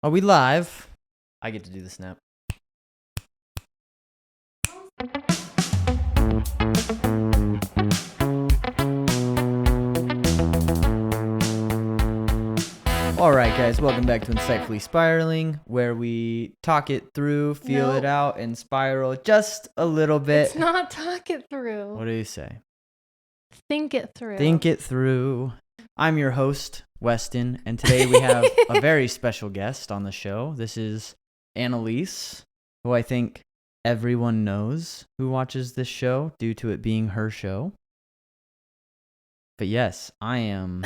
Are we live? I get to do the snap. All right, guys, welcome back to Insightfully Spiraling, where we talk it through, feel it out, and spiral just a little bit. It's not talk it through. What do you say? Think it through. Think it through. I'm your host, Weston, and today we have a very special guest on the show. This is Annalise, who I think everyone knows who watches this show due to it being her show. But yes, I am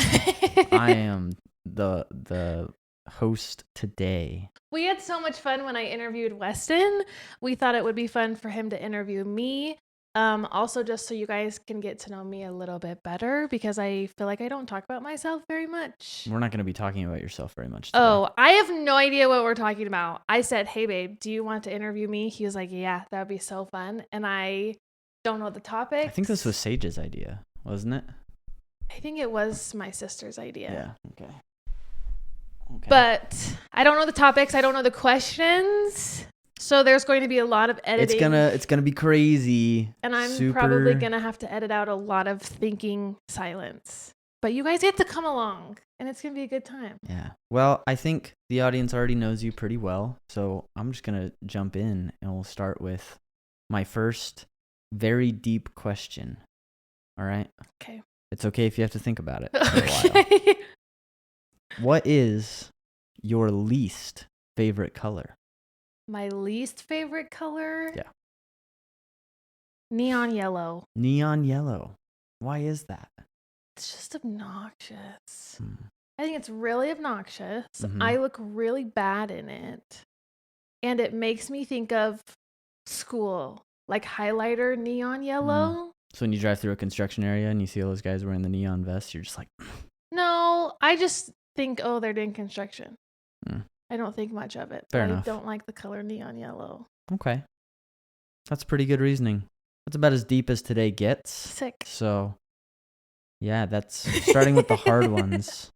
the host today. We had so much fun when I interviewed Weston. We thought it would be fun for him to interview me. Also, just so you guys can get to know me a little bit better, because I feel like I don't talk about myself very much. We're not going to be talking about yourself very much today. Oh, I have no idea what we're talking about. I said, hey, babe, do you want to interview me? He was like, yeah, that would be so fun. And I don't know the topic. I think this was Sage's idea, wasn't it? I think it was my sister's idea. Yeah, okay. But I don't know the topics. I don't know the questions. So there's going to be a lot of editing. It's gonna be crazy. And I'm probably gonna have to edit out a lot of thinking silence. But you guys get to come along, and it's gonna be a good time. Yeah. Well, I think the audience already knows you pretty well, so I'm just gonna jump in, and we'll start with my first very deep question. All right. Okay. It's okay if you have to think about it for a while. Okay. What is your least favorite color? My least favorite color? Yeah. Neon yellow. Neon yellow. Why is that? It's just obnoxious. I think it's really obnoxious. Mhm. I look really bad in it. And it makes me think of school, like highlighter neon yellow. So when you drive through a construction area and you see all those guys wearing the neon vests, you're just like, No, I just think, oh, they're doing construction. Mm. I don't think much of it. Fair I enough. don't like the color neon yellow. okay. That's pretty good reasoning. That's about as deep as today gets. Sick. So, yeah, that's starting with the hard ones.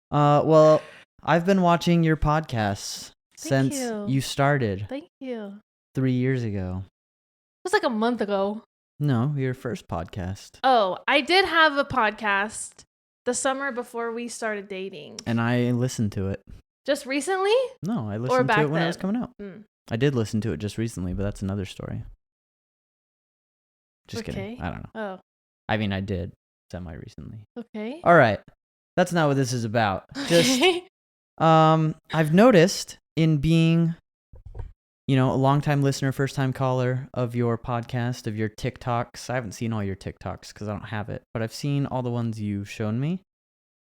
Well, I've been watching your podcasts Thank since you. you started Thank you. 3 years ago. It was like a month ago. No, your first podcast. Oh, I did have a podcast the summer before we started dating. And I listened to it. Just recently? No, I listened to back it when it was then? coming out. Mm. I did listen to it just recently, but that's another story. Just kidding. Okay. I don't know. Oh, I mean, I did semi-recently. okay. All right. That's not what this is about. Just, Okay. I've noticed in being, a long-time listener, first-time caller of your podcast, of your TikToks. I haven't seen all your TikToks because I don't have it, but I've seen all the ones you've shown me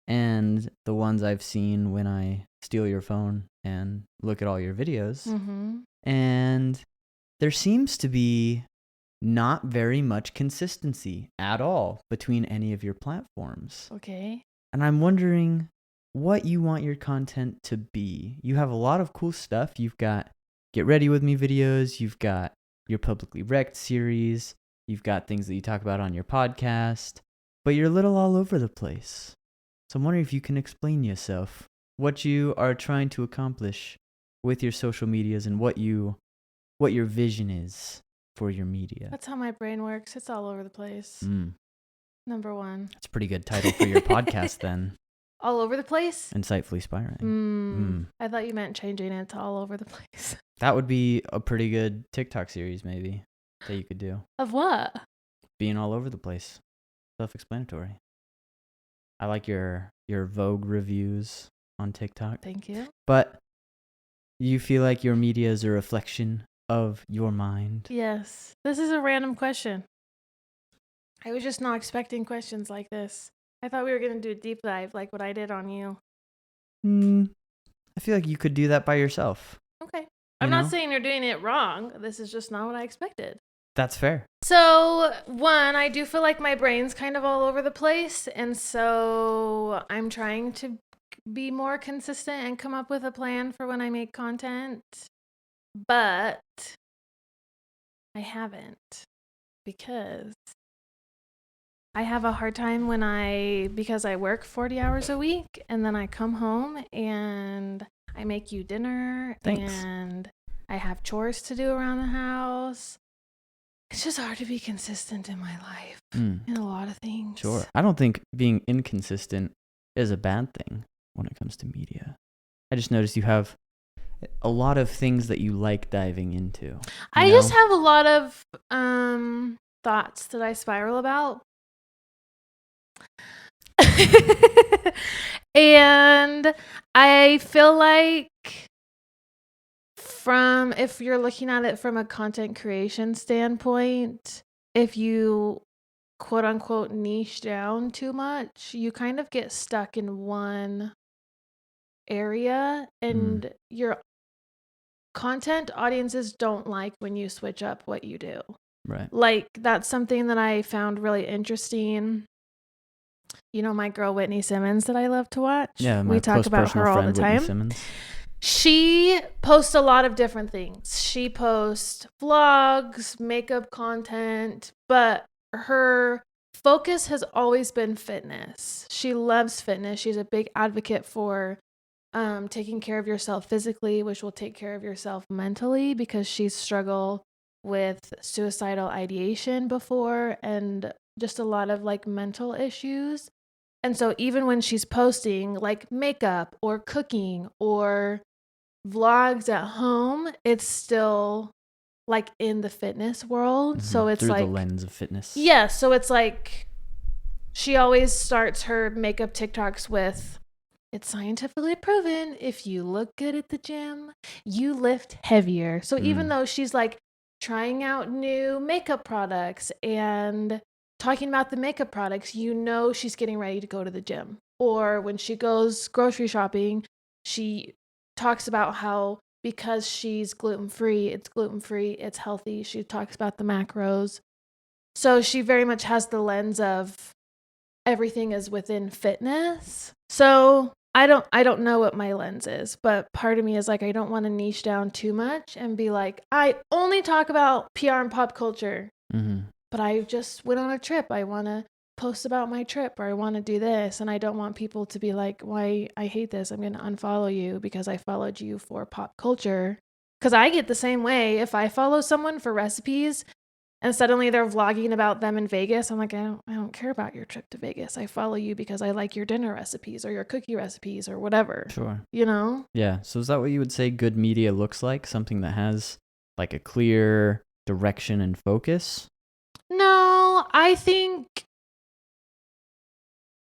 and the ones I've seen when I steal your phone and look at all your videos. Mm-hmm. And there seems to be not very much consistency at all between any of your platforms. Okay. And I'm wondering what you want your content to be. You have a lot of cool stuff. You've got Get Ready With Me videos. You've got your Publicly Wrecked series. You've got things that you talk about on your podcast. But you're a little all over the place. So I'm wondering if you can explain yourself, what you are trying to accomplish with your social medias and what your vision is for your media. That's how my brain works. It's all over the place. Number one. That's a pretty good title for your podcast then. All over the place? Insightfully Spiraling. I thought you meant changing it to all over the place. That would be a pretty good TikTok series maybe that you could do. Of what? Being all over the place. Self-explanatory. I like your Vogue reviews on TikTok. Thank you. But you feel like your media is a reflection of your mind? Yes. This is a random question. I was just not expecting questions like this. I thought we were going to do a deep dive like what I did on you. I feel like you could do that by yourself. Okay. I'm not saying you're doing it wrong. This is just not what I expected. That's fair. So, one, I do feel like my brain's kind of all over the place. And so I'm trying to be more consistent and come up with a plan for when I make content. But I haven't, because I have a hard time because I work 40 hours a week and then I come home and I make you dinner. Thanks. And I have chores to do around the house. It's just hard to be consistent in my life in a lot of things. Sure. I don't think being inconsistent is a bad thing when it comes to media. I just noticed you have a lot of things that you like diving into. I just have a lot of thoughts that I spiral about. And I feel like if you're looking at it from a content creation standpoint, if you quote unquote niche down too much, you kind of get stuck in one area, and your content audiences don't like when you switch up what you do. Right. Like, that's something that I found really interesting. You know, my girl Whitney Simmons that I love to watch. Yeah, we talk about her all the time. Simmons. She posts a lot of different things. She posts vlogs, makeup content, but her focus has always been fitness. She loves fitness. She's a big advocate for taking care of yourself physically, which will take care of yourself mentally, because she's struggled with suicidal ideation before and just a lot of like mental issues. And so even when she's posting like makeup or cooking or vlogs at home, it's still like in the fitness world. So it's through like the lens of fitness. Yeah, so it's like she always starts her makeup TikToks with, it's scientifically proven if you look good at the gym, you lift heavier. So even though she's like trying out new makeup products and talking about the makeup products, you know she's getting ready to go to the gym. Or when she goes grocery shopping, she talks about how because she's gluten-free, it's healthy. She talks about the macros. So she very much has the lens of everything is within fitness. So I don't know what my lens is, but part of me is like, I don't want to niche down too much and be like, I only talk about PR and pop culture. But I just went on a trip. I want to post about my trip, or I want to do this. And I don't want people to be like, why, I hate this. I'm going to unfollow you because I followed you for pop culture. Because I get the same way. If I follow someone for recipes and suddenly they're vlogging about them in Vegas, I'm like, I don't care about your trip to Vegas. I follow you because I like your dinner recipes or your cookie recipes or whatever. Sure. You know? Yeah. So is that what you would say good media looks like? Something that has like a clear direction and focus? No, I think...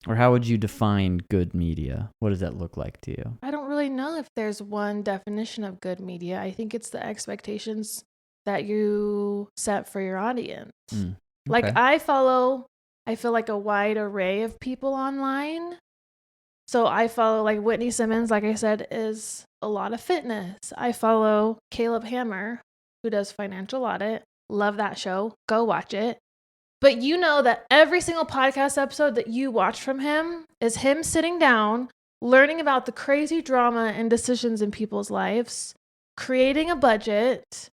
Or how would you define good media? What does that look like to you? I don't really know if there's one definition of good media. I think it's the expectations that you set for your audience. Okay. Like I feel like a wide array of people online. So I follow like Whitney Simmons, like I said, is a lot of fitness. I follow Caleb Hammer, who does Financial Audit. Love that show. Go watch it. But you know that every single podcast episode that you watch from him is him sitting down, learning about the crazy drama and decisions in people's lives, creating a budget,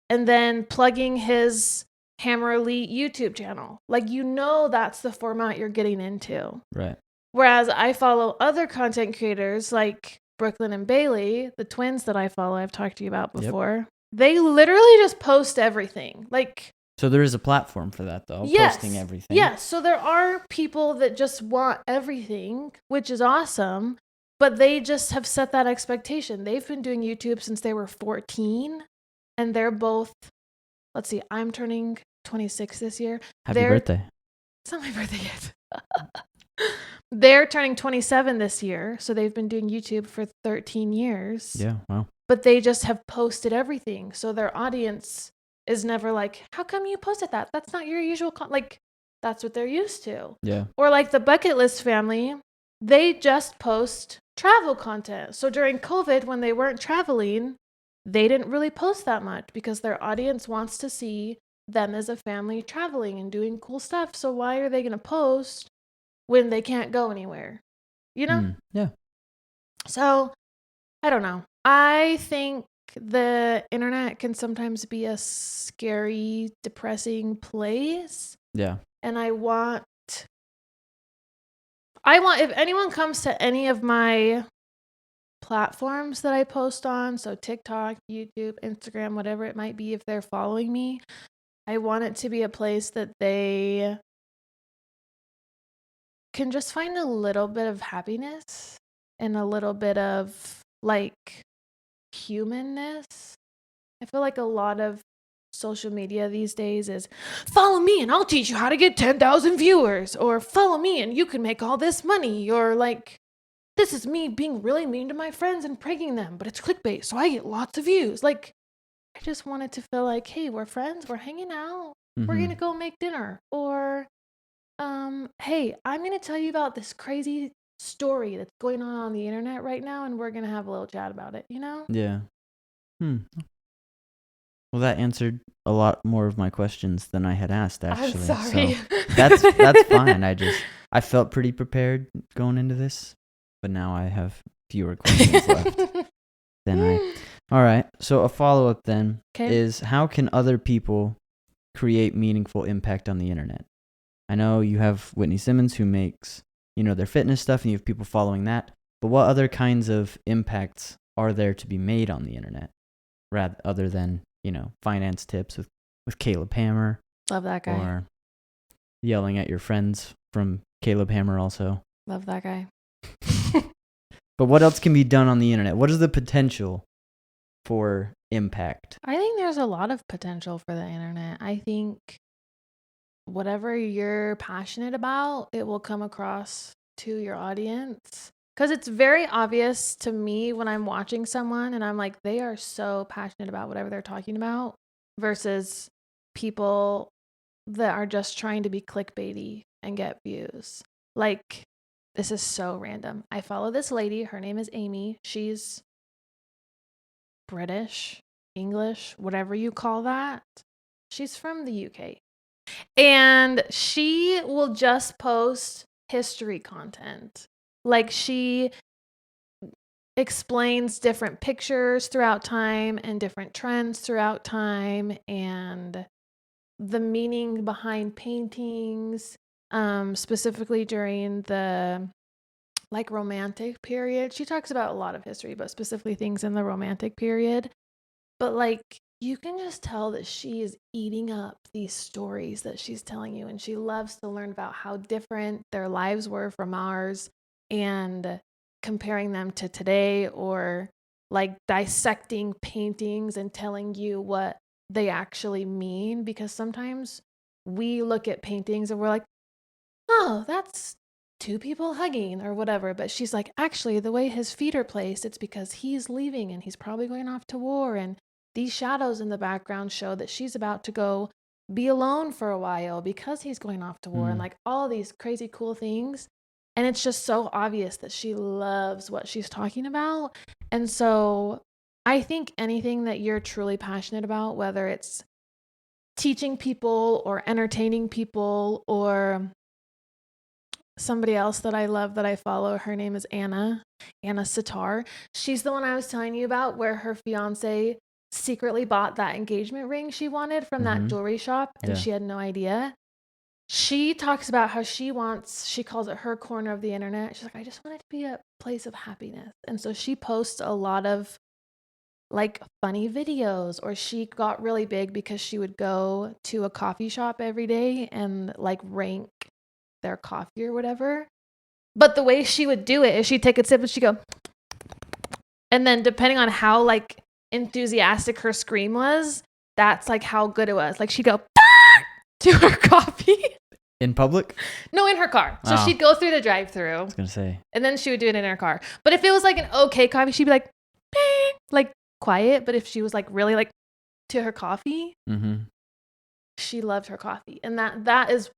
and then plugging his Hammer Elite YouTube channel. Like, you know, that's the format you're getting into. Right. Whereas I follow other content creators like Brooklyn and Bailey, the twins that I follow, I've talked to you about before. Yep. They literally just post everything. Like, so there is a platform for that, though, yes, posting everything. Yes, so there are people that just want everything, which is awesome, but they just have set that expectation. They've been doing YouTube since they were 14, and they're both, let's see, I'm turning 26 this year. Happy birthday. It's not my birthday yet. They're turning 27 this year, so they've been doing YouTube for 13 years. Yeah, wow. But they just have posted everything, so their audience is never like, how come you posted that? That's not your usual like, that's what they're used to. Yeah. Or like the Bucket List family, they just post travel content. So during COVID, when they weren't traveling, they didn't really post that much because their audience wants to see them as a family traveling and doing cool stuff. So why are they going to post when they can't go anywhere? You know? Yeah. So I don't know. I think the internet can sometimes be a scary, depressing place. Yeah. And I want, if anyone comes to any of my platforms that I post on, so TikTok, YouTube, Instagram, whatever it might be, if they're following me, I want it to be a place that they can just find a little bit of happiness and a little bit of like humanness. I feel like a lot of social media these days is follow me and I'll teach you how to get 10,000 viewers, or follow me and you can make all this money, or like this is me being really mean to my friends and pranking them, but it's clickbait, so I get lots of views. Like, I just wanted to feel like, hey, we're friends, we're hanging out, we're gonna go make dinner, or hey, I'm gonna tell you about this crazy story that's going on the internet right now, and we're gonna have a little chat about it, you know? Yeah. Well, that answered a lot more of my questions than I had asked, actually. I'm sorry. So that's fine. I felt pretty prepared going into this, but now I have fewer questions left than I. All right. So a follow-up then is, how can other people create meaningful impact on the internet? I know you have Whitney Simmons, who makes, their fitness stuff, and you have people following that. But what other kinds of impacts are there to be made on the internet, rather other than finance tips with Caleb Hammer? Love that guy. Or yelling at your friends from Caleb Hammer also. Love that guy. But what else can be done on the internet? What is the potential for impact? I think there's a lot of potential for the internet. I think whatever you're passionate about, it will come across to your audience. Because it's very obvious to me when I'm watching someone and I'm like, they are so passionate about whatever they're talking about, versus people that are just trying to be clickbaity and get views. Like, this is so random. I follow this lady. Her name is Amy. She's British, English, whatever you call that. She's from the UK. And she will just post history content. Like, she explains different pictures throughout time and different trends throughout time, and the meaning behind paintings, specifically during the like romantic period. She talks about a lot of history, but specifically things in the romantic period. But like, you can just tell that she is eating up these stories that she's telling you, and she loves to learn about how different their lives were from ours and comparing them to today, or like dissecting paintings and telling you what they actually mean. Because sometimes we look at paintings and we're like, oh, that's two people hugging or whatever. But she's like, actually, the way his feet are placed, it's because he's leaving and he's probably going off to war. And these shadows in the background show that she's about to go be alone for a while because he's going off to war, and like all these crazy cool things. And it's just so obvious that she loves what she's talking about. And so I think anything that you're truly passionate about, whether it's teaching people or entertaining people, or somebody else that I love that I follow, her name is Anna Sitar. She's the one I was telling you about, where her fiance secretly bought that engagement ring she wanted from that jewelry shop, and she had no idea. She talks about how she calls it her corner of the internet. She's like, I just want it to be a place of happiness. And so she posts a lot of like funny videos, or she got really big because she would go to a coffee shop every day and like rank their coffee or whatever. But the way she would do it is she'd take a sip and she'd go, and then depending on how like enthusiastic her scream was, that's like how good it was. Like, she'd go to her coffee. In public? No, in her car. So she'd go through the drive-thru. I was going to say. And then she would do it in her car. But if it was like an okay coffee, she'd be like quiet. But if she was like really like to her coffee, she loved her coffee. And that is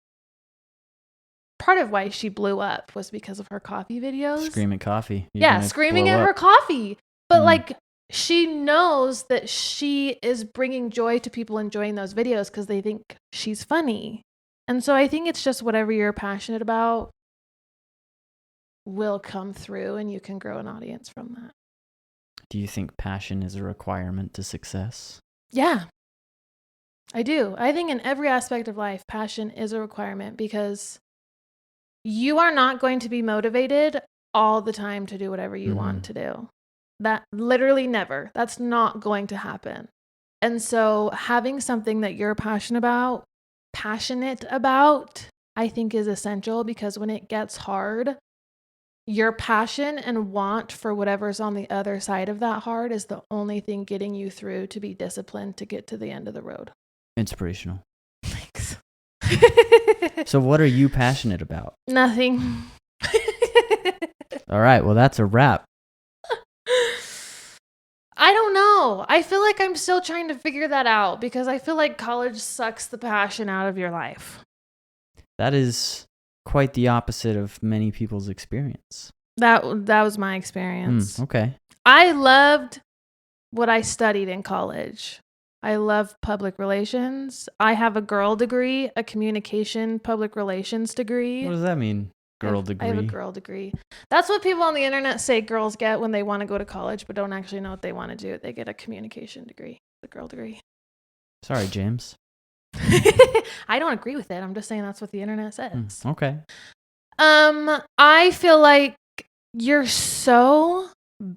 part of why she blew up, was because of her coffee videos. Scream at coffee. Screaming at her coffee. But like, she knows that she is bringing joy to people enjoying those videos because they think she's funny. And so I think it's just whatever you're passionate about will come through, and you can grow an audience from that. Do you think passion is a requirement to success? Yeah, I do. I think in every aspect of life, passion is a requirement, because you are not going to be motivated all the time to do whatever you want to do. That literally never. That's not going to happen. And so having something that you're passionate about, I think is essential, because when it gets hard, your passion and want for whatever's on the other side of that hard is the only thing getting you through to be disciplined to get to the end of the road. Inspirational. Thanks. So what are you passionate about? Nothing. All right, well, that's a wrap. I don't know. I feel like I'm still trying to figure that out, because I feel like college sucks the passion out of your life. That is quite the opposite of many people's experience. That was my experience. Okay. I loved what I studied in college. I love public relations. I have a girl degree, a communication public relations degree. What does that mean? Girl degree. I have a girl degree. That's what people on the internet say girls get when they want to go to college but don't actually know what they want to do. They get a communication degree, the girl degree. Sorry, James. I don't agree with it. I'm just saying that's what the internet says. Okay. I feel like you're so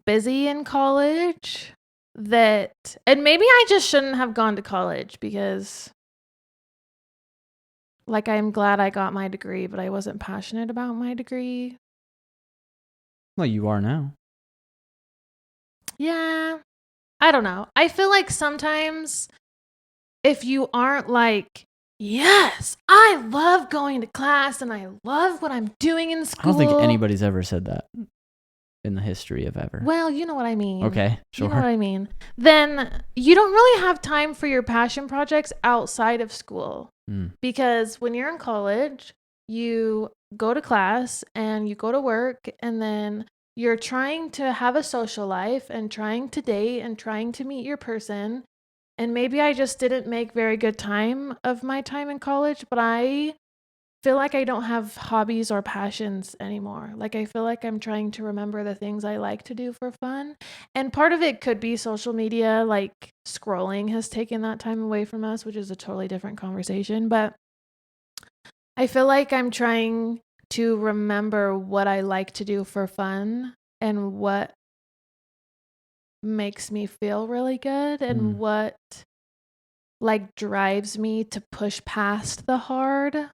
busy in college that, and maybe I just shouldn't have gone to college, because like, I'm glad I got my degree, but I wasn't passionate about my degree. Well, you are now. Yeah. I don't know. I feel like sometimes if you aren't like, yes, I love going to class and I love what I'm doing in school. I don't think anybody's ever said that in the history of ever. Well, you know what I mean. Okay, sure. You know what I mean. Then you don't really have time for your passion projects outside of school. Because when you're in college, you go to class and you go to work, and then you're trying to have a social life and trying to date and trying to meet your person. And maybe I just didn't make very good time of my time in college, but I feel like I don't have hobbies or passions anymore. Like, I feel like I'm trying to remember the things I like to do for fun. And part of it could be social media, like scrolling has taken that time away from us, which is a totally different conversation. But I feel like I'm trying to remember what I like to do for fun and what makes me feel really good and what like drives me to push past the hard.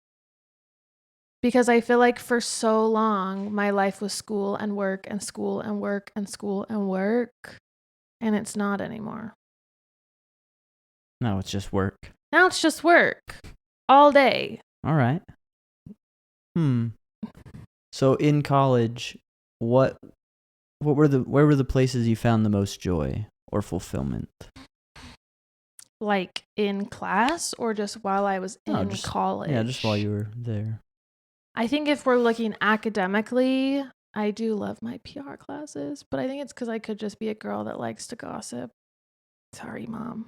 Because I feel like for so long, my life was school and work and school and work and school and work. And it's not anymore. No, it's just work. Now it's just work all day. All right. So in college, where were the places you found the most joy or fulfillment? Like in class or just while I was in college? Yeah, just while you were there. I think if we're looking academically, I do love my PR classes, but I think it's because I could just be a girl that likes to gossip. Sorry, Mom.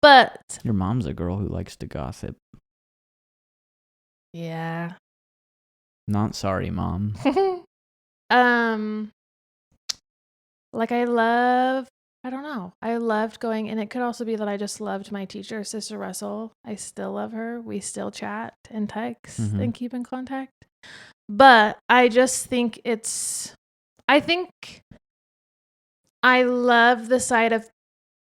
But your mom's a girl who likes to gossip. Yeah. Not sorry, Mom. Like I don't know. I loved going, and it could also be that I just loved my teacher, Sister Russell. I still love her. We still chat and text and keep in contact. But I just think I love the side of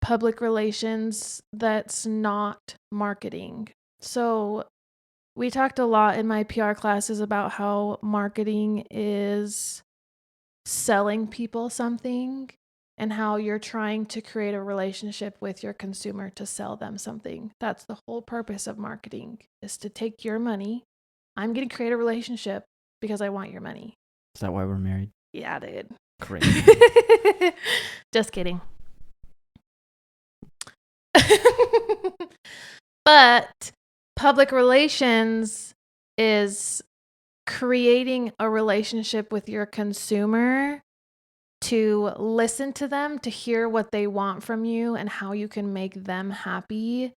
public relations that's not marketing. So we talked a lot in my PR classes about how marketing is selling people something and how you're trying to create a relationship with your consumer to sell them something. That's the whole purpose of marketing, is to take your money. I'm going to create a relationship because I want your money. Is that why we're married? Yeah, dude. Great. Just kidding. But public relations is creating a relationship with your consumer to listen to them, to hear what they want from you and how you can make them happy,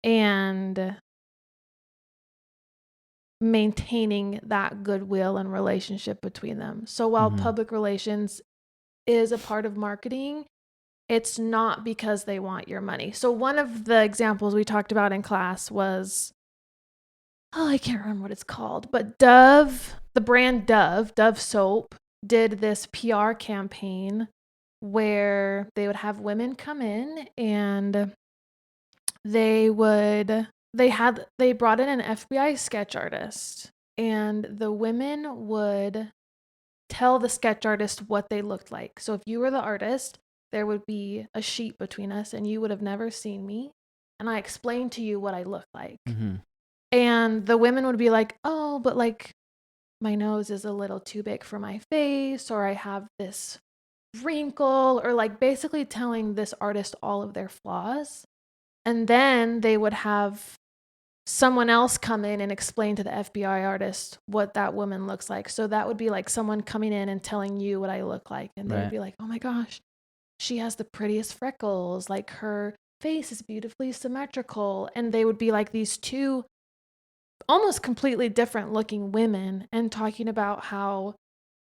and maintaining that goodwill and relationship between them. So while public relations is a part of marketing, it's not because they want your money. So one of the examples we talked about in class was, I can't remember what it's called, but Dove, the brand Dove soap, did this PR campaign where they would have women come in and they brought in an FBI sketch artist, and the women would tell the sketch artist what they looked like. So if you were the artist, there would be a sheet between us and you would have never seen me, and I explained to you what I looked like. Mm-hmm. And the women would be like, oh, but like my nose is a little too big for my face, or I have this wrinkle, or like basically telling this artist all of their flaws. And then they would have someone else come in and explain to the FBI artist what that woman looks like. So that would be like someone coming in and telling you what I look like. And they would Right. be like, oh my gosh, she has the prettiest freckles. Like her face is beautifully symmetrical. And they would be like these two almost completely different looking women and talking about how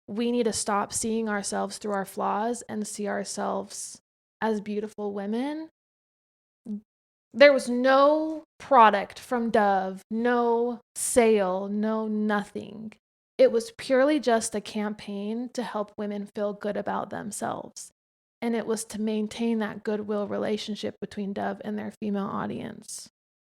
we need to stop seeing ourselves through our flaws and see ourselves as beautiful women. There was no product from Dove, no sale, no nothing. It was purely just a campaign to help women feel good about themselves. And it was to maintain that goodwill relationship between Dove and their female audience.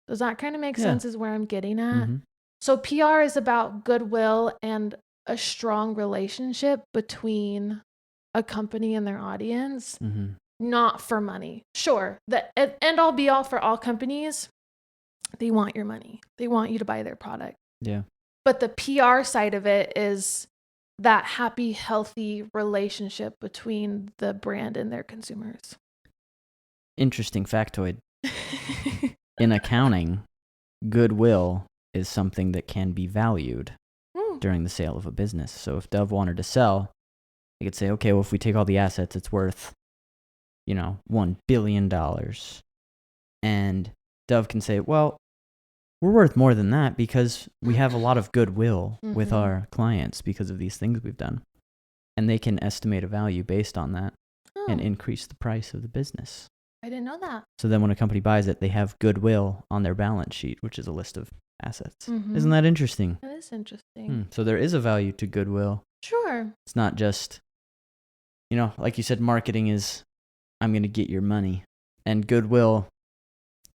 Does that kind of make sense, is where I'm getting at? Mm-hmm. So PR is about goodwill and a strong relationship between a company and their audience, Mm-hmm. not for money. Sure, the end all be all for all companies, they want your money. They want you to buy their product. Yeah. But the PR side of it is that happy, healthy relationship between the brand and their consumers. Interesting factoid. In accounting, goodwill is something that can be valued during the sale of a business. So if Dove wanted to sell, they could say, okay, well, if we take all the assets, it's worth, $1 billion. And Dove can say, well, we're worth more than that because we have a lot of goodwill with Mhm. our clients because of these things we've done. And they can estimate a value based on that and Oh, increase the price of the business. I didn't know that. So then when a company buys it, they have goodwill on their balance sheet, which is a list of assets. Mhm. Isn't that interesting? That is interesting. So there is a value to goodwill. Sure. It's not just, like you said, marketing is, I'm going to get your money. And goodwill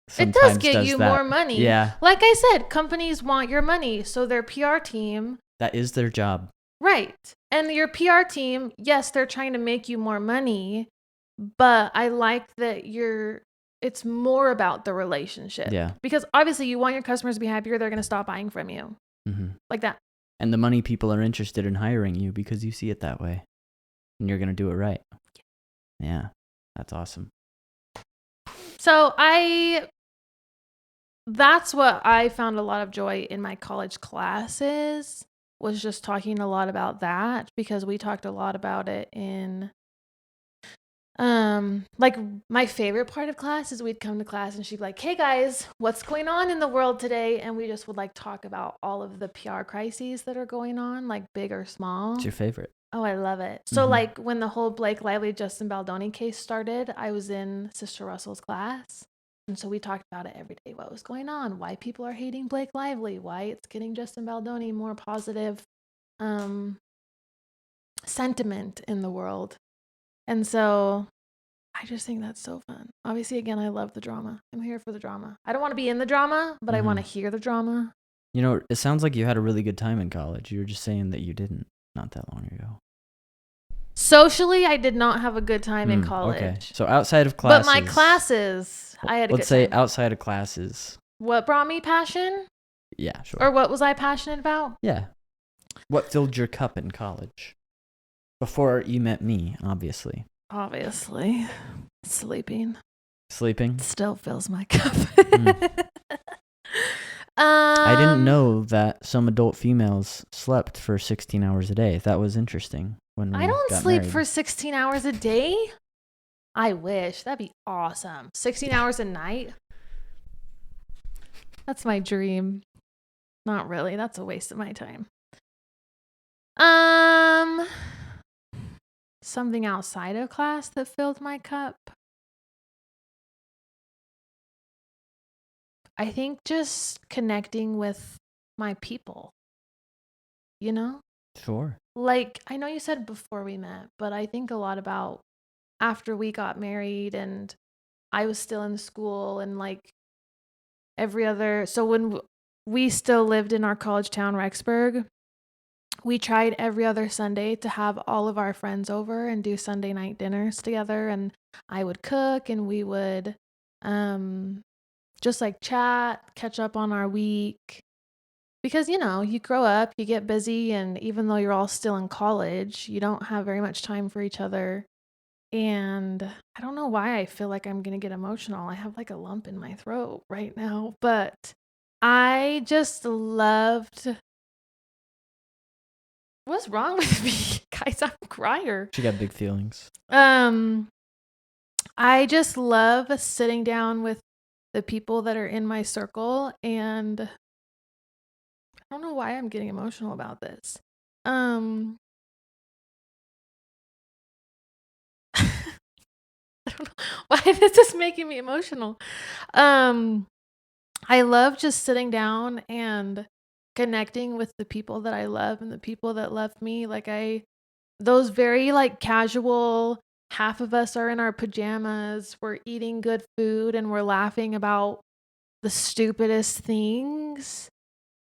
It sometimes does get you that. more money. Yeah, Like I said, companies want your money. So their PR team, that is their job. right. And your PR team, yes, they're trying to make you more money, but I like that it's more about the relationship. Yeah. Because obviously you want your customers to be happier, they're going to stop buying from you. Mm-hmm. Like that. And the money people are interested in hiring you because you see it that way. And you're going to do it right. Yeah, that's awesome. So that's what I found a lot of joy in my college classes, was just talking a lot about that, because we talked a lot about it in like my favorite part of class is we'd come to class and she'd be like, hey guys, what's going on in the world today? And we just would like talk about all of the PR crises that are going on, like big or small. What's your favorite? Oh, I love it. So Mhm. like when the whole Blake Lively, Justin Baldoni case started, I was in Sister Russell's class. And so we talked about it every day, what was going on, why people are hating Blake Lively, why it's getting Justin Baldoni more positive sentiment in the world. And so I just think that's so fun. Obviously, again, I love the drama. I'm here for the drama. I don't want to be in the drama, but I want to hear the drama. It sounds like you had a really good time in college. You were just saying that you didn't not that long ago. Socially, I did not have a good time in college. Okay. So outside of classes. But my classes, I had a good time. Let's say outside of classes. What brought me passion? Yeah, sure. Or what was I passionate about? Yeah. What filled your cup in college? Before you met me, obviously. Obviously. Sleeping. Sleeping? Still fills my cup. I didn't know that some adult females slept for 16 hours a day. That was interesting. When I don't got sleep married. for 16 hours a day. I wish. That'd be awesome. 16 hours a night. That's my dream. Not really. That's a waste of my time. Something outside of class that filled my cup. I think just connecting with my people. Sure. Like, I know you said before we met, but I think a lot about after we got married and I was still in school and like so when we still lived in our college town, Rexburg, we tried every other Sunday to have all of our friends over and do Sunday night dinners together. And I would cook and we would just like chat, catch up on our week. Because, you grow up, you get busy, and even though you're all still in college, you don't have very much time for each other. And I don't know why I feel like I'm going to get emotional. I have like a lump in my throat right now, but I just loved. What's wrong with me? Guys, I'm a crier. She got big feelings. I just love sitting down with the people that are in my circle, and I don't know why I'm getting emotional about this. I don't know why this is making me emotional. I love just sitting down and connecting with the people that I love and the people that love me. Like those very like casual, half of us are in our pajamas, we're eating good food and we're laughing about the stupidest things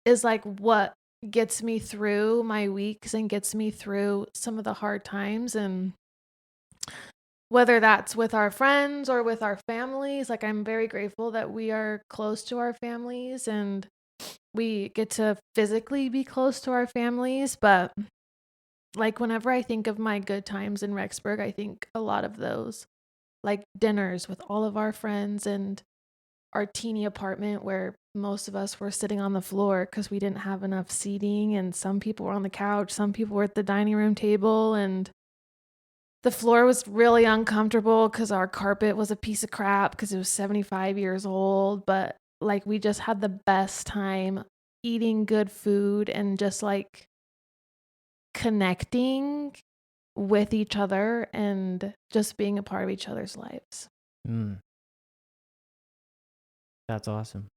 is like what gets me through my weeks and gets me through some of the hard times. And whether that's with our friends or with our families, like I'm very grateful that we are close to our families and we get to physically be close to our families. But like whenever I think of my good times in Rexburg, I think a lot of those like dinners with all of our friends and our teeny apartment where most of us were sitting on the floor because we didn't have enough seating, and some people were on the couch, some people were at the dining room table, and the floor was really uncomfortable because our carpet was a piece of crap because it was 75 years old. But like we just had the best time eating good food and just like connecting with each other and just being a part of each other's lives. That's awesome.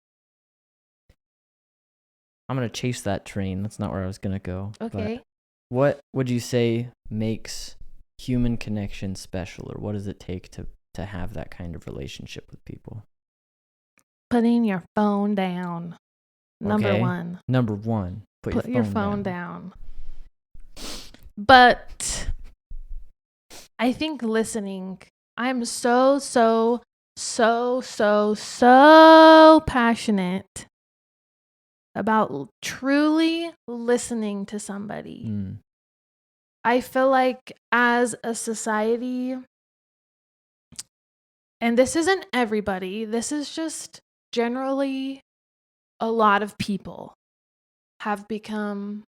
I'm going to chase that train. That's not where I was going to go. Okay. But what would you say makes human connection special, or what does it take to have that kind of relationship with people? Putting your phone down. Number one. Number one. Put your phone down. But I think listening. I'm so passionate about truly listening to somebody. I feel like as a society, and this isn't everybody, this is just generally a lot of people have become,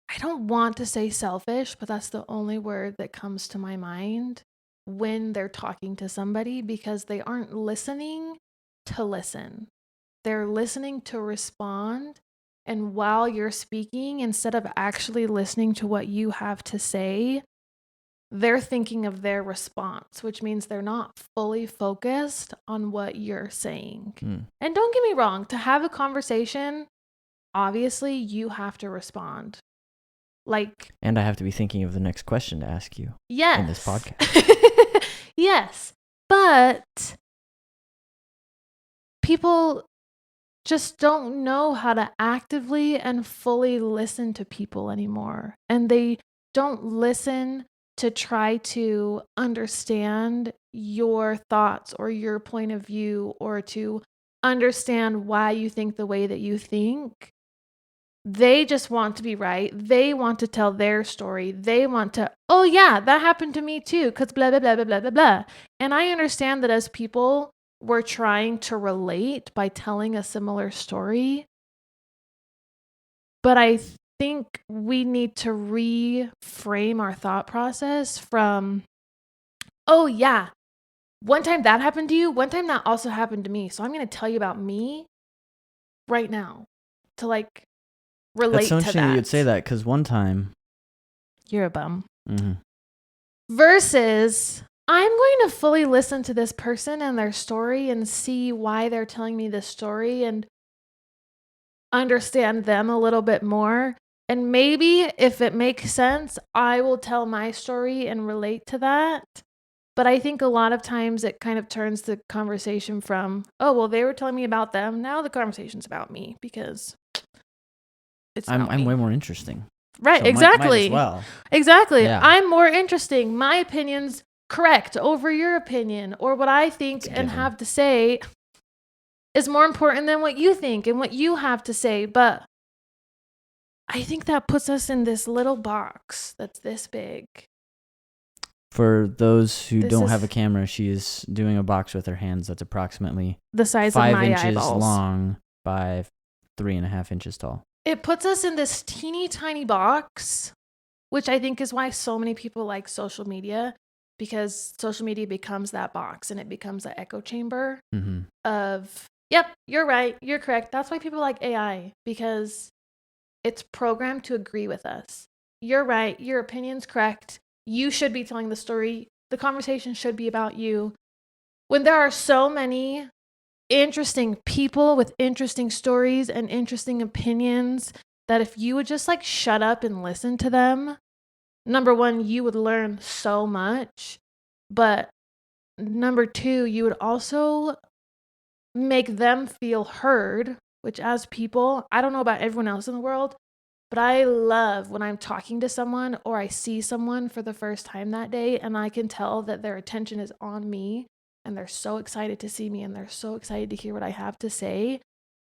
I don't want to say selfish, but that's the only word that comes to my mind when they're talking to somebody, because they aren't listening to listen. They're listening to respond. And while you're speaking, instead of actually listening to what you have to say, they're thinking of their response, which means they're not fully focused on what you're saying. And don't get me wrong, to have a conversation, obviously you have to respond. And I have to be thinking of the next question to ask you. Yes. In this podcast. Yes. But people just don't know how to actively and fully listen to people anymore. And they don't listen to try to understand your thoughts or your point of view, or to understand why you think the way that you think. They just want to be right. They want to tell their story. They want to, oh yeah, that happened to me too, because blah, blah, blah, blah, blah, blah, blah. And I understand that as people, we're trying to relate by telling a similar story. But I think we need to reframe our thought process from, oh yeah, one time that happened to you, one time that also happened to me. So I'm going to tell you about me right now to like relate to that. That's so interesting you'd say that, because one time... You're a bum. Versus, I'm going to fully listen to this person and their story and see why they're telling me this story. And understand them a little bit more. And maybe if it makes sense, I will tell my story and relate to that. But I think a lot of times it kind of turns the conversation from, oh, well, they were telling me about them. Now the conversation's about me because it's about I'm me. way more interesting. Right, So exactly. Might as well. Exactly. Yeah. I'm more interesting. My opinion's correct over your opinion, or what I think It's a and given. have to say is more important than what you think and what you have to say. But I think that puts us in this little box that's this big. For those who This don't is have a camera, she is doing a box with her hands that's approximately the size of 5 my inches eyeballs. long by 3.5 inches tall. It puts us in this teeny tiny box, which I think is why so many people like social media, because social media becomes that box and it becomes an echo chamber Mm-hmm. of, yep, you're right, you're correct. That's why people like AI, because it's programmed to agree with us. You're right, your opinion's correct. You should be telling the story. The conversation should be about you. When there are so many interesting people with interesting stories and interesting opinions, that if you would just like shut up and listen to them, number one, you would learn so much. But number two, you would also make them feel heard, which as people, I don't know about everyone else in the world, but I love when I'm talking to someone or I see someone for the first time that day and I can tell that their attention is on me and they're so excited to see me and they're so excited to hear what I have to say.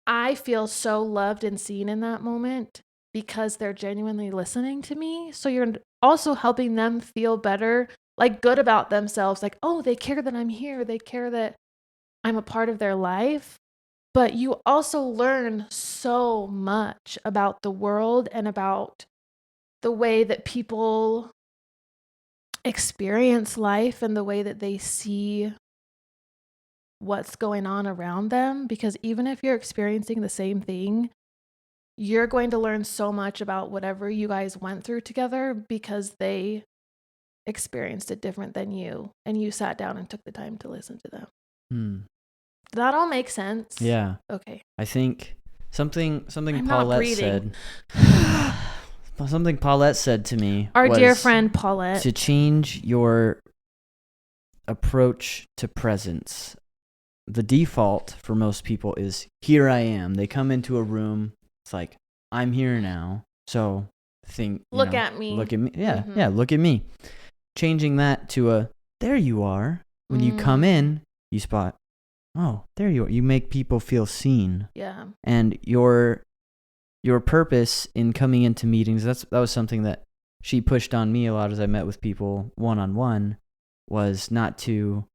I feel so loved and seen in that moment because they're genuinely listening to me. So you're also helping them feel better, like good about themselves. Like, oh, they care that I'm here. They care that I'm a part of their life. But you also learn so much about the world and about the way that people experience life and the way that they see what's going on around them. Because even if you're experiencing the same thing, you're going to learn so much about whatever you guys went through together because they experienced it different than you and you sat down and took the time to listen to them. Did that all make sense? Yeah. Okay. I think something I'm not Paulette breathing. said. Something Paulette said to me. Our was dear friend Paulette. to change your approach to presence. The default for most people is here I am. They come into a room. It's like, I'm here now. So Look at me. Look at me. Yeah. Mhm. Yeah. Look at me. Changing that to a, there you are. When you come in, you spot, oh, there you are. You make people feel seen. Yeah. And your purpose in coming into meetings, that was something that she pushed on me a lot as I met with people one-on-one, was not to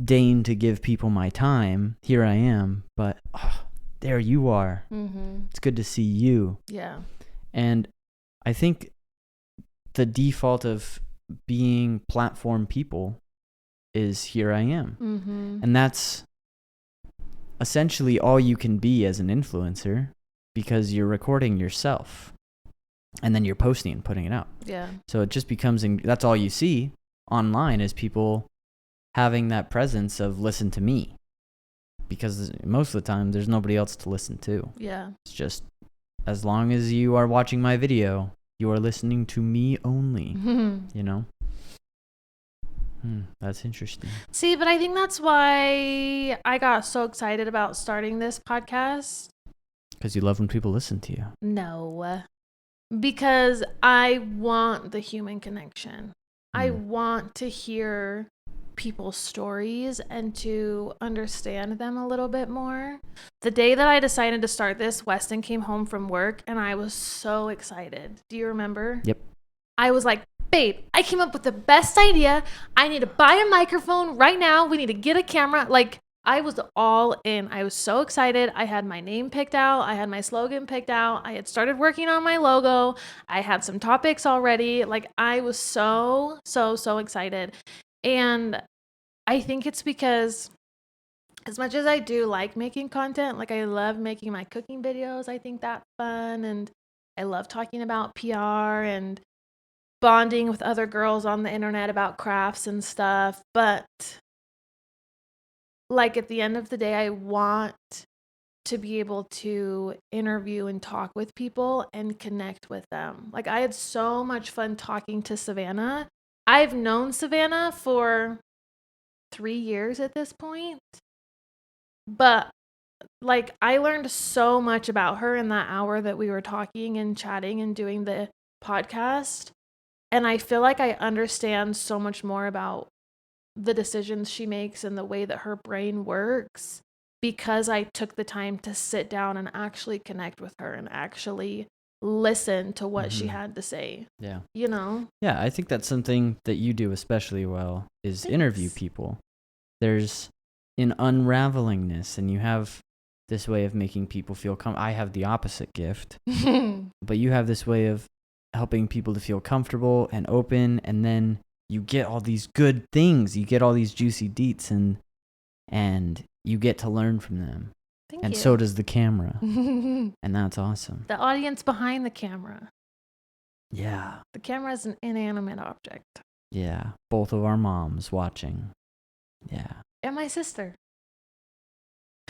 deign to give people my time. Here I am, but there you are. Mm-hmm. It's good to see you. Yeah. And I think the default of being platform people is here I am. Mm-hmm. And that's essentially all you can be as an influencer, because you're recording yourself and then you're posting and putting it out. Yeah. So it just becomes, that's all you see online is people having that presence of listen to me, because most of the time there's nobody else to listen to. Yeah. It's just, as long as you are watching my video, you are listening to me only, you know? That's interesting. See, but I think that's why I got so excited about starting this podcast. Because you love when people listen to you. No, because I want the human connection. I want to hear people's stories and to understand them a little bit more. The day that I decided to start this, Weston came home from work and I was so excited. Do you remember? Yep. I was like, babe, I came up with the best idea. I need to buy a microphone right now. We need to get a camera. Like, I was all in. I was so excited. I had my name picked out. I had my slogan picked out. I had started working on my logo. I had some topics already. Like, I was so excited. And I think it's because as much as I do like making content, like I love making my cooking videos. I think that's fun. And I love talking about PR and bonding with other girls on the internet about crafts and stuff. But like at the end of the day, I want to be able to interview and talk with people and connect with them. Like, I had so much fun talking to Savannah. I've known Savannah for 3 years at this point, but like, I learned so much about her in that hour that we were talking and chatting and doing the podcast. And I feel like I understand so much more about the decisions she makes and the way that her brain works because I took the time to sit down and actually connect with her and actually listen to what she had to say. Yeah. You know? Yeah, I think that's something that you do especially well is interview Thanks. people. There's an unravelingness, and you have this way of making people feel I have the opposite gift, but you have this way of helping people to feel comfortable and open, and then you get all these good things. You get all these juicy deets, and you get to learn from them. Thank and you. so does the camera. And that's awesome. The audience behind the camera. Yeah. The camera is an inanimate object. Yeah. Both of our moms watching. Yeah. And my sister.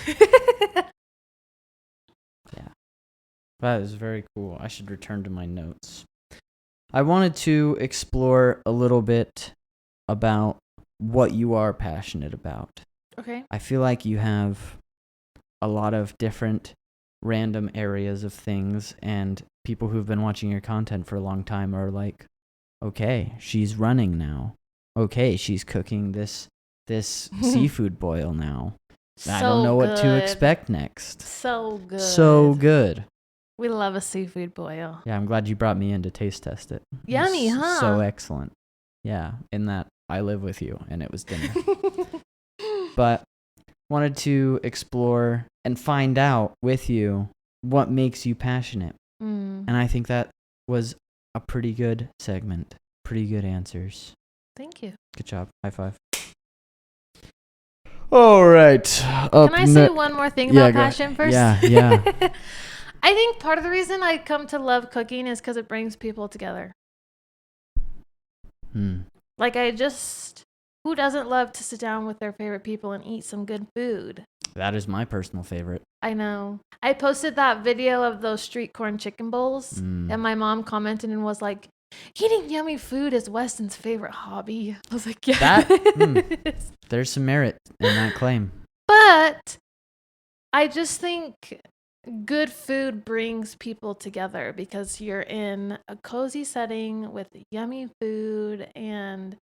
Yeah. That is very cool. I should return to my notes. I wanted to explore a little bit about what you are passionate about. Okay. I feel like you have a lot of different random areas of things, and people who've been watching your content for a long time are like, okay, she's running now. Okay, she's cooking this seafood boil now. So I don't know what to good. expect next. So good. So good. We love a seafood boil. Yeah, I'm glad you brought me in to taste test it. Yummy, It's huh? So excellent. Yeah, in that I live with you and it was dinner. But wanted to explore and find out with you what makes you passionate. And I think that was a pretty good segment. Pretty good answers. Thank you. Good job. High five. All right. Can I say one more thing about passion first? Yeah. I think part of the reason I come to love cooking is because it brings people together. Like, who doesn't love to sit down with their favorite people and eat some good food? That is my personal favorite. I know. I posted that video of those street corn chicken bowls, and my mom commented and was like, eating yummy food is Weston's favorite hobby. I was like, yeah. There's some merit in that claim. But I just think good food brings people together because you're in a cozy setting with yummy food and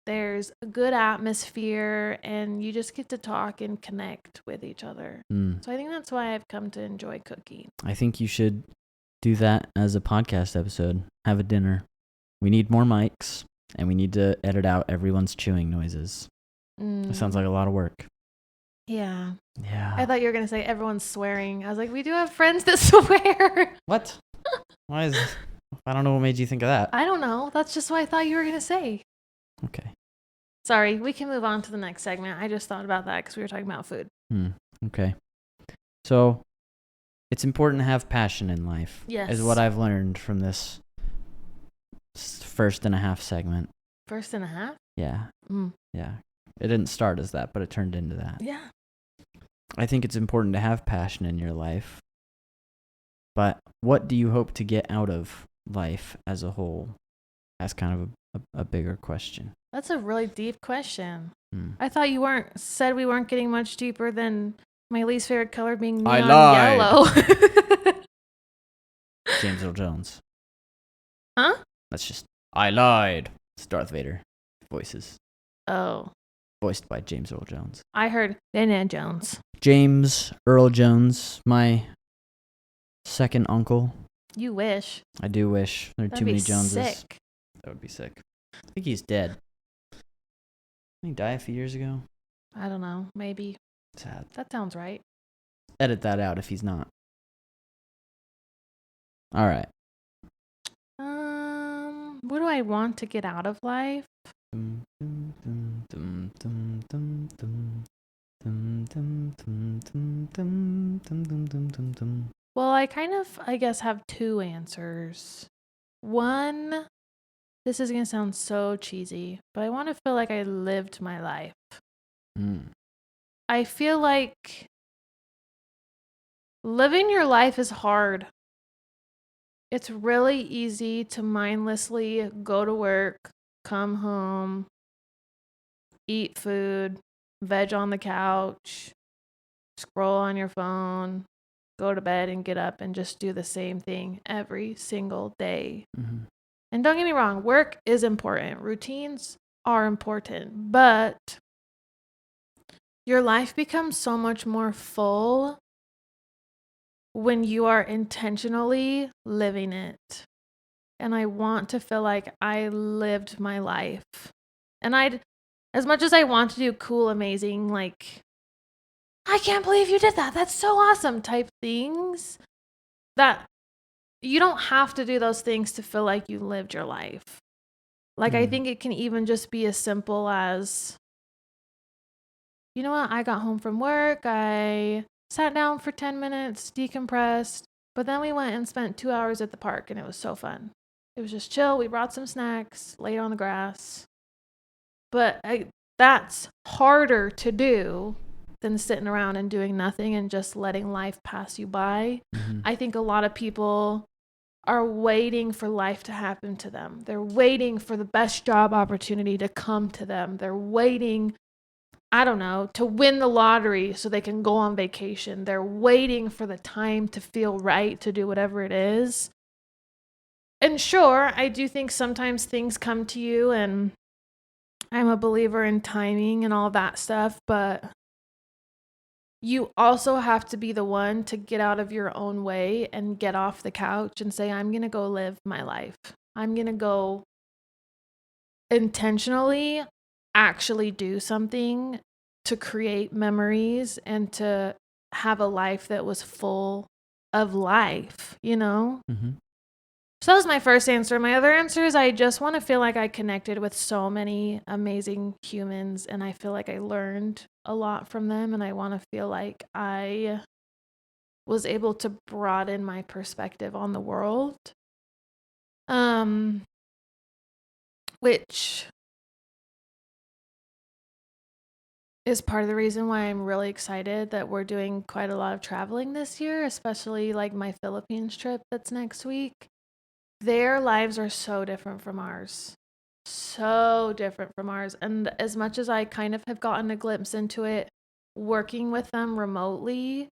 there's a good atmosphere and you just get to talk and connect with each other. So I think that's why I've come to enjoy cooking. I think you should do that as a podcast episode. Have a dinner. We need more mics and we need to edit out everyone's chewing noises. It sounds like a lot of work. Yeah. Yeah. I thought you were going to say everyone's swearing. I was like, we do have friends that swear. What? Why is... I don't know what made you think of that. I don't know. That's just what I thought you were going to say. Okay. Sorry, we can move on to the next segment. I just thought about that because we were talking about food. Okay. So, it's important to have passion in life. Yes. Is what I've learned from this first and a half segment. First and a half? Yeah. Yeah. It didn't start as that, but it turned into that. Yeah. I think it's important to have passion in your life. But what do you hope to get out of life as a whole? That's kind of a bigger question. That's a really deep question. I thought you said we weren't getting much deeper than my least favorite color being neon yellow. James Earl Jones. Huh? That's just, I lied. It's Darth Vader voices. Oh. Voiced by James Earl Jones. I heard Indiana Jones. James Earl Jones, my second uncle. You wish. I do wish. There are too many Joneses. Sick. That would be sick. I think he's dead. Didn't he die a few years ago? I don't know. Maybe. Sad. That sounds right. Edit that out if he's not. All right. What do I want to get out of life? Well, I guess have two answers. One, this is going to sound so cheesy, but I want to feel like I lived my life. I feel like living your life is hard. It's really easy to mindlessly go to work, come home, eat food, veg on the couch, scroll on your phone, go to bed and get up and just do the same thing every single day. Mm-hmm. And don't get me wrong, work is important. Routines are important, but your life becomes so much more full when you are intentionally living it. And I want to feel like I lived my life. And as much as I want to do cool, amazing, like, I can't believe you did that, that's so awesome type things, that you don't have to do those things to feel like you lived your life. Like, I think it can even just be as simple as, you know what, I got home from work, I sat down for 10 minutes, decompressed, but then we went and spent 2 hours at the park and it was so fun. It was just chill. We brought some snacks, laid on the grass. But that's harder to do than sitting around and doing nothing and just letting life pass you by. Mm-hmm. I think a lot of people are waiting for life to happen to them. They're waiting for the best job opportunity to come to them. They're waiting, I don't know, to win the lottery so they can go on vacation. They're waiting for the time to feel right to do whatever it is. And sure, I do think sometimes things come to you, and I'm a believer in timing and all that stuff, but you also have to be the one to get out of your own way and get off the couch and say, I'm going to go live my life. I'm going to go intentionally actually do something to create memories and to have a life that was full of life, you know? Mm-hmm. So that was my first answer. My other answer is I just want to feel like I connected with so many amazing humans, and I feel like I learned a lot from them, and I want to feel like I was able to broaden my perspective on the world. Which is part of the reason why I'm really excited that we're doing quite a lot of traveling this year, especially like my Philippines trip that's next week. Their lives are so different from ours. So different from ours. And as much as I kind of have gotten a glimpse into it working with them remotely,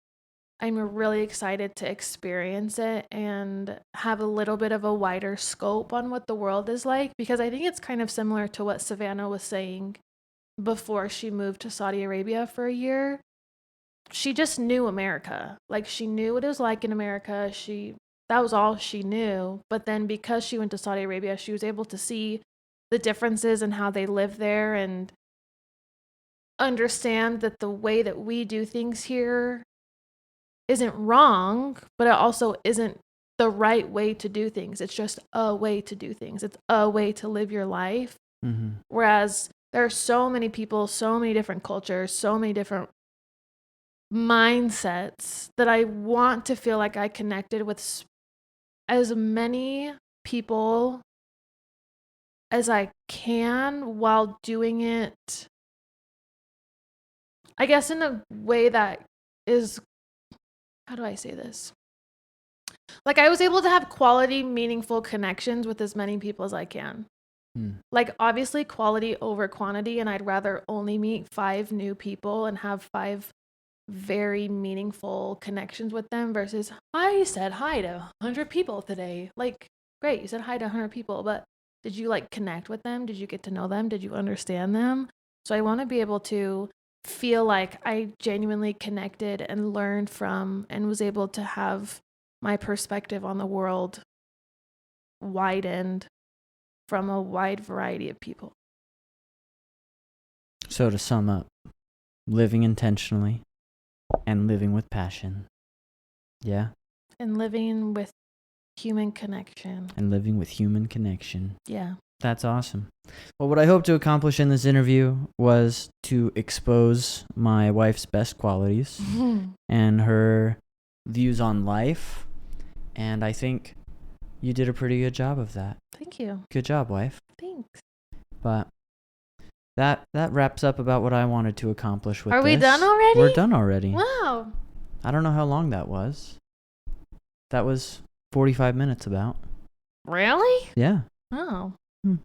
I'm really excited to experience it and have a little bit of a wider scope on what the world is like, because I think it's kind of similar to what Savannah was saying before she moved to Saudi Arabia for a year. She just knew America. Like, she knew what it was like in America. That was all she knew. But then because she went to Saudi Arabia, she was able to see the differences in how they live there and understand that the way that we do things here isn't wrong, but it also isn't the right way to do things. It's just a way to do things. It's a way to live your life. Mm-hmm. Whereas there are so many people, so many different cultures, so many different mindsets that I want to feel like I connected with as many people as I can while doing it, I guess, in a way that is, how do I say this? Like, I was able to have quality, meaningful connections with as many people as I can. Like, obviously quality over quantity, and I'd rather only meet 5 new people and have 5 very meaningful connections with them versus I said hi to 100 people today. Like, great, you said hi to 100 people, but did you like connect with them? Did you get to know them? Did you understand them? So I want to be able to feel like I genuinely connected and learned from and was able to have my perspective on the world widened from a wide variety of people. So to sum up, living intentionally and living with passion. Yeah? And living with human connection. And living with human connection. Yeah. That's awesome. Well, what I hope to accomplish in this interview was to expose my wife's best qualities and her views on life. And I think you did a pretty good job of that. Thank you. Good job, wife. Thanks. But that wraps up about what I wanted to accomplish with this. Are we done already? We're done already. Wow. I don't know how long that was. That was 45 minutes about. Really? Yeah. Oh. Hmm.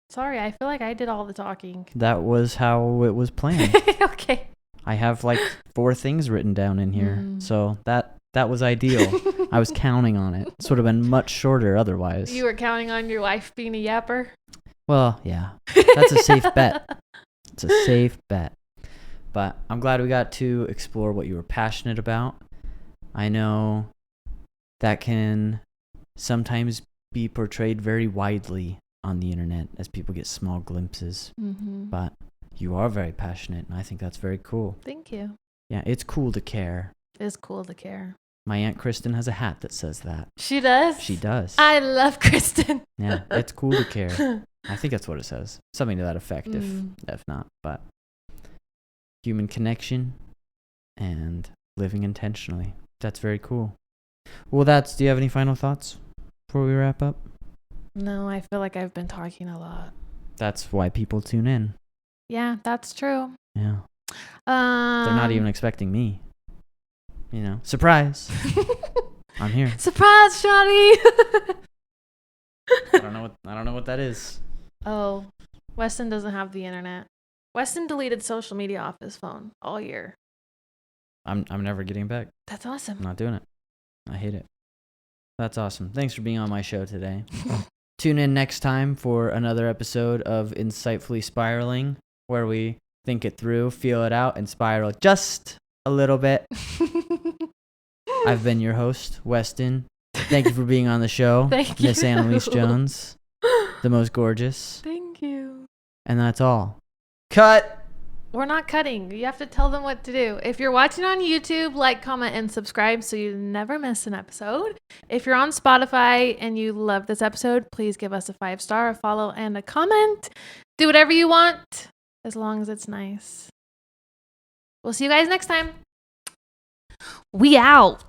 Sorry, I feel like I did all the talking. That was how it was planned. Okay. I have like 4 things written down in here. So that was ideal. I was counting on it. It would have been much shorter otherwise. You were counting on your wife being a yapper? Well, yeah. That's a safe bet. It's a safe bet. But I'm glad we got to explore what you were passionate about. I know that can sometimes be portrayed very widely on the internet as people get small glimpses. Mm-hmm. But you are very passionate, and I think that's very cool. Thank you. Yeah, it's cool to care. It is cool to care. My Aunt Kristen has a hat that says that. She does? She does. I love Kristen. Yeah, it's cool to care. I think that's what it says. Something to that effect, if not. But human connection and living intentionally. That's very cool. Well, do you have any final thoughts before we wrap up? No, I feel like I've been talking a lot. That's why people tune in. Yeah, that's true. Yeah. They're not even expecting me. You know, surprise. I'm here. Surprise, Johnny. I don't know what that is. Oh, Weston doesn't have the internet. Weston deleted social media off his phone all year. I'm never getting back. That's awesome. I'm not doing it. I hate it. That's awesome. Thanks for being on my show today. Tune in next time for another episode of Insightfully Spiraling, where we think it through, feel it out, and spiral just a little bit. I've been your host, Weston. Thank you for being on the show. Thank you. Miss Annalise Jones, the most gorgeous. Thank you. And that's all. Cut! We're not cutting. You have to tell them what to do. If you're watching on YouTube, like, comment, and subscribe so you never miss an episode. If you're on Spotify and you love this episode, please give us a 5-star, a follow, and a comment. Do whatever you want, as long as it's nice. We'll see you guys next time. We out.